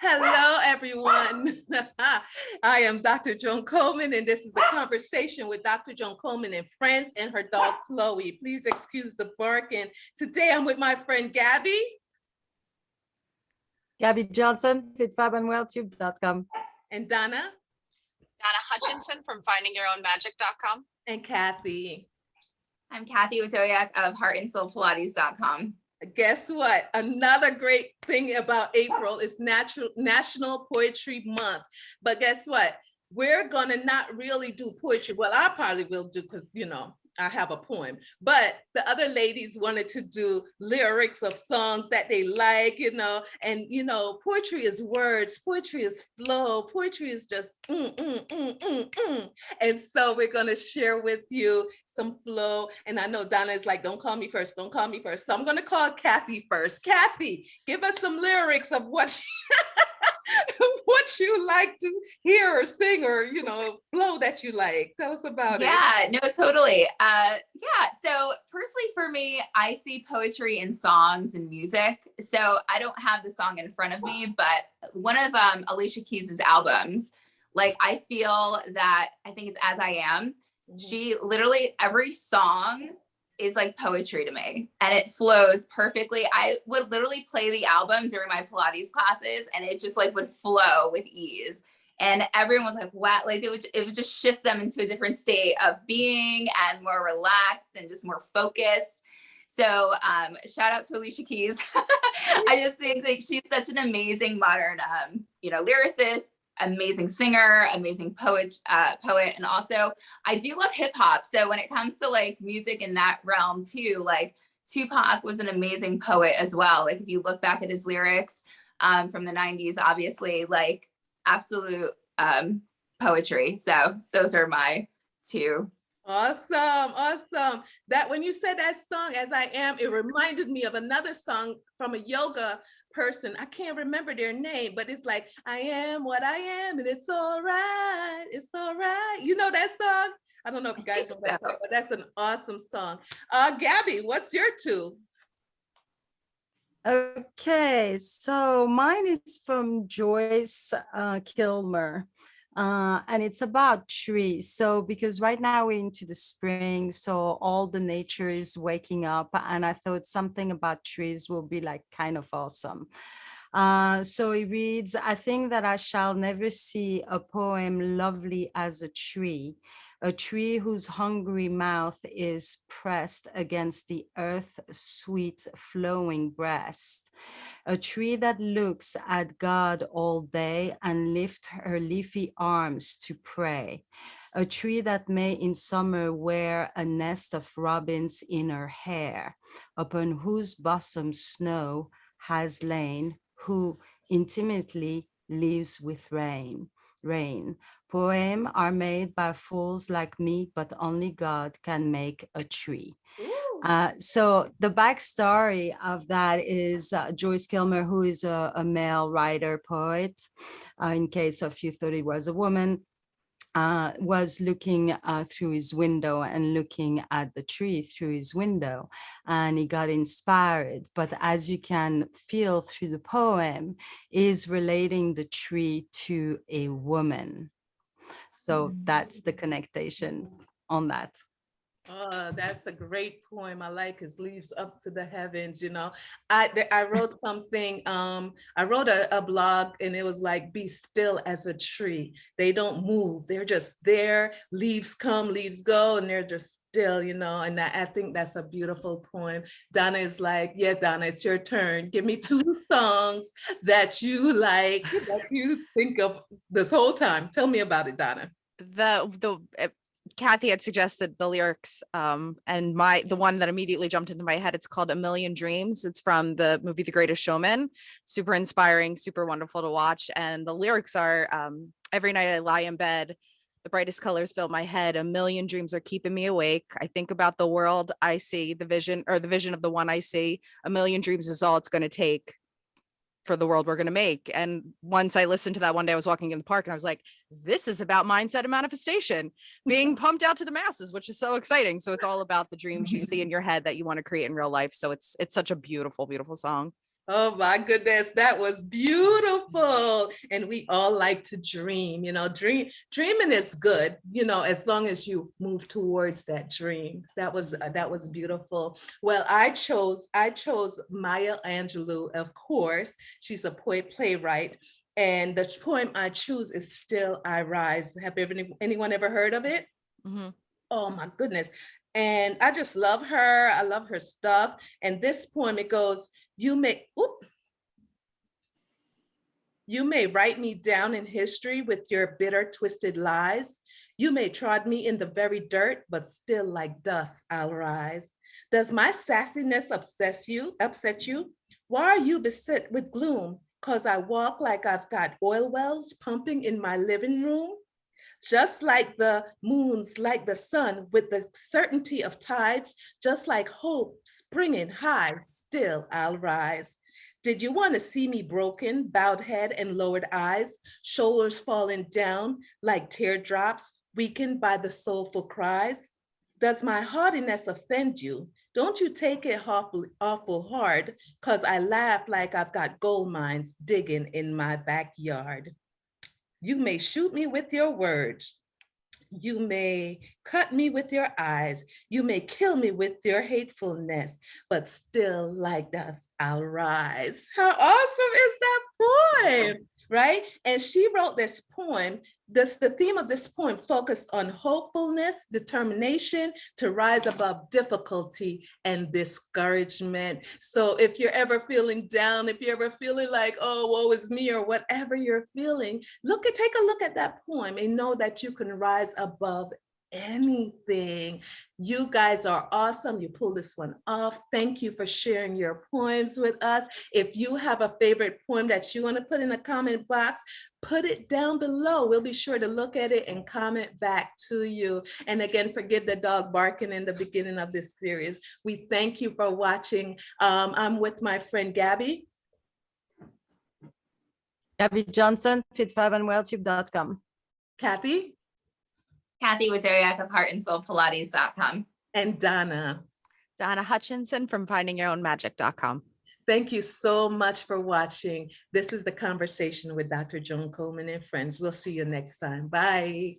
Hello, everyone. I am Dr. Joan Coleman, and this is a conversation with Dr. Joan Coleman and friends and her dog, Chloe. Please excuse the barking. Today, I'm with my friend, Gabi. Gabi Johnson, fitfabandwelltube.com. And Donna. Donna Hutchinson from findingyourownmagic.com. And Cathy. I'm Cathy Wdowiak of heartnsoulpilates.com. Guess what? Another great thing about April is National Poetry Month. But guess what? We're gonna not really do poetry. Well, I probably will do because, I have a poem. But the other ladies wanted to do lyrics of songs that they like, and, poetry is words, poetry is flow, poetry is just And so we're going to share with you some flow. And I know Donna is like, don't call me first, don't call me first. So I'm going to call Cathy first. Cathy, give us some lyrics of what you like to hear or sing or, flow that you like. Tell us about it. Yeah, no, totally. So personally for me, I see poetry in songs and music. So I don't have the song in front of me, but one of Alicia Keys' albums, I feel that, I think it's As I Am. Mm-hmm. She literally, every song is like poetry to me and it flows perfectly. I would literally play the album during my Pilates classes and it just would flow with ease. And everyone was like, wow, it would just shift them into a different state of being and more relaxed and just more focused. So shout out to Alicia Keys. I just think that she's such an amazing modern, lyricist, amazing singer, amazing poet. And also I do love hip hop. So when it comes to music in that realm too, Tupac was an amazing poet as well. If you look back at his lyrics from the 90s, obviously absolute poetry. So those are my two. Awesome. That when you said that song, As I Am, it reminded me of another song from a yoga person. I can't remember their name, but it's like, I am what I am and it's all right. It's all right. You know that song? I don't know if you guys know that song, but that's an awesome song. Gabi, what's your two? Okay, so mine is from Joyce Kilmer. And it's about trees. So because right now we're into the spring, so all the nature is waking up, and I thought something about trees will be kind of awesome. So it reads, I think that I shall never see a poem lovely as a tree whose hungry mouth is pressed against the earth's sweet flowing breast, a tree that looks at God all day and lifts her leafy arms to pray, a tree that may in summer wear a nest of robins in her hair, upon whose bosom snow has lain, who intimately lives with rain. Poems are made by fools like me, but only God can make a tree. So the backstory of that is Joyce Kilmer, who is a male writer poet, in case of you thought it was a woman, was looking through his window and looking at the tree through his window, and he got inspired. But as you can feel through the poem, is relating the tree to a woman. So that's the connection on that. That's a great poem. I like his leaves up to the heavens. I wrote something. I wrote a blog, and it was like, be still as a tree. They don't move. They're just there. Leaves come, leaves go, and they're just still, and I think that's a beautiful poem. Donna is like, yeah, Donna, it's your turn. Give me two songs that you like, that you think of this whole time. Tell me about it, Donna. Cathy had suggested the lyrics, and the one that immediately jumped into my head, it's called A Million Dreams. It's from the movie The Greatest Showman. Super inspiring, super wonderful to watch. And the lyrics are, every night I lie in bed, the brightest colors fill my head. A million dreams are keeping me awake. I think about the world I see, the vision of the one I see. A million dreams is all it's going to take for the world we're going to make. And once I listened to that one day, I was walking in the park and I was like, this is about mindset and manifestation being pumped out to the masses, which is so exciting. So it's all about the dreams you see in your head that you want to create in real life. So it's such a beautiful, beautiful song. Oh my goodness, that was beautiful. And we all like to dream, dreaming is good, as long as you move towards that dream. That was beautiful. Well, I chose Maya Angelou, of course. She's a poet playwright. And the poem I choose is Still I Rise. Have anyone ever heard of it? Mhm. Oh my goodness. And I just love her. I love her stuff. And this poem, it goes, you may write me down in history with your bitter, twisted lies. You may trod me in the very dirt, but still like dust I'll rise. Does my sassiness upset you? Why are you beset with gloom? 'Cause I walk like I've got oil wells pumping in my living room? Just like the moons, like the sun, with the certainty of tides, just like hope springing high, still I'll rise. Did you want to see me broken, bowed head and lowered eyes, shoulders falling down like teardrops, weakened by the soulful cries? Does my haughtiness offend you? Don't you take it awful hard, 'cause I laugh like I've got gold mines digging in my backyard. You may shoot me with your words. You may cut me with your eyes. You may kill me with your hatefulness, but still like dust I'll rise. How awesome is that poem, right? And she wrote this poem. The theme of this poem focused on hopefulness, determination to rise above difficulty and discouragement. So if you're ever feeling down, if you're ever feeling like, oh, woe is me, or whatever you're feeling, take a look at that poem and know that you can rise above anything. You guys are awesome. You pulled this one off. Thank you for sharing your poems with us. If you have a favorite poem that you want to put in the comment box, put it down below. We'll be sure to look at it and comment back to you. And again, forgive the dog barking in the beginning of this series. We thank you for watching. I'm with my friend Gabi. Gabi Johnson, fitfabandwelltube.com. Cathy. Cathy Wdowiak of heartnsoulpilates.com. And Donna. Donna Hutchinson from findingyourownmagic.com. Thank you so much for watching. This is The Conversation with Dr. Joan Coleman and friends. We'll see you next time. Bye.